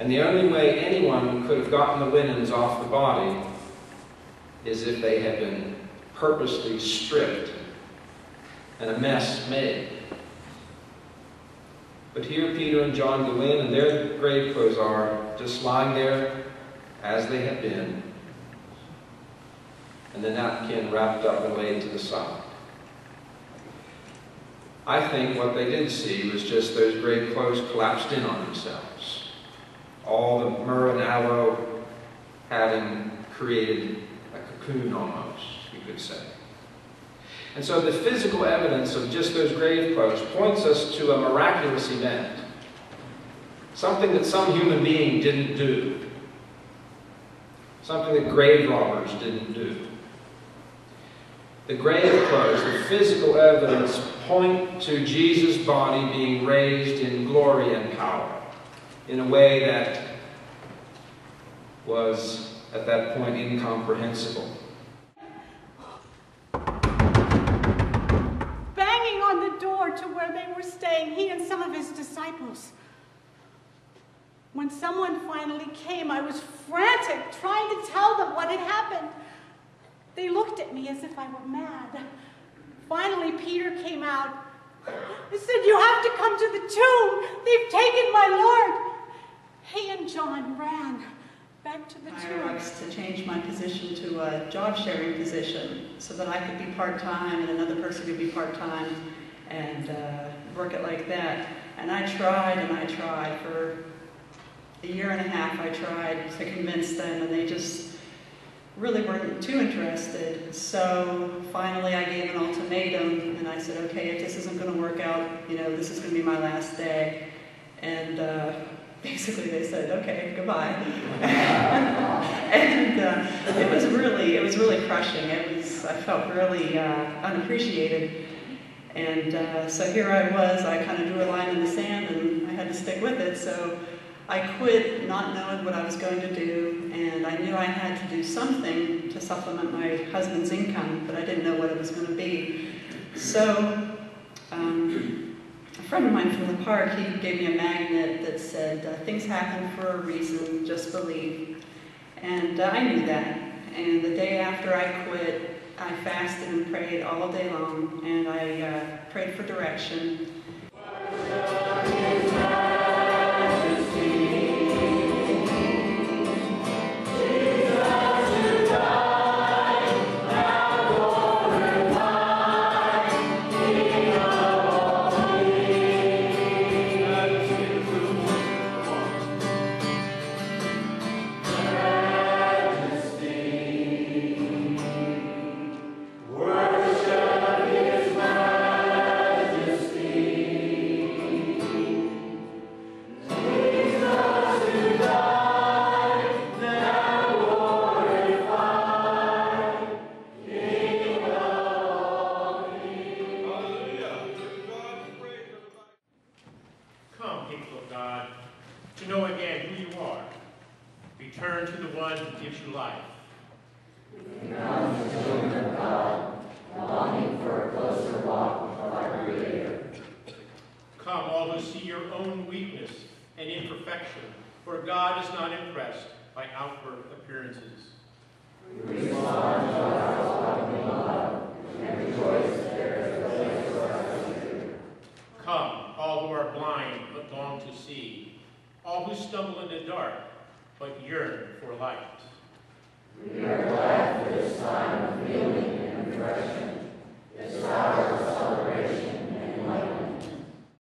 And the only way anyone could have gotten the linens off the body is if they had been purposely stripped and a mess made. But here Peter and John go in, and their grave clothes are just lying there as they had been, and the napkin wrapped up and laid to the side. I think what they did see was just those grave clothes collapsed in on themselves. All the myrrh and aloe having created a cocoon almost, you could say. And so the physical evidence of just those grave clothes points us to a miraculous event. Something that some human being didn't do. Something that grave robbers didn't do. The grave clothes, the physical evidence, point to Jesus' body being raised in glory and power in a way that was, at that point, incomprehensible. Banging on the door to where they were staying, he and some of his disciples. When someone finally came, I was frantic, trying to tell them what had happened. They looked at me as if I were mad. Finally, Peter came out. He said, "You have to come to the tomb. They've taken my Lord." He and John ran back to the tomb. I was to change my position to a job-sharing position so that I could be part-time and another person could be part-time and work it like that. And I tried and I tried. For a year and a half, I tried to convince them, and they just really weren't too interested. So finally I gave an ultimatum, and I said, okay, if this isn't going to work out, this is going to be my last day. And basically they said, okay, goodbye. And it was really crushing. I felt really unappreciated. And so here I was, I kind of drew a line in the sand, and I had to stick with it. So I quit not knowing what I was going to do, and I knew I had to do something to supplement my husband's income, but I didn't know what it was going to be. So a friend of mine from the park, he gave me a magnet that said, things happen for a reason, just believe. And I knew that. And the day after I quit, I fasted and prayed all day long, and I prayed for direction. Return to the one who gives you life. We come to the children of God, longing for a closer walk with our Creator. Come, all who see your own weakness and imperfection, for God is not impressed by outward appearances. We respond to our loving love and rejoice that there is a place for us here. Come, all who are blind but long to see, all who stumble in the dark but yearn for light. We are glad for this time of healing and refreshing, this hour of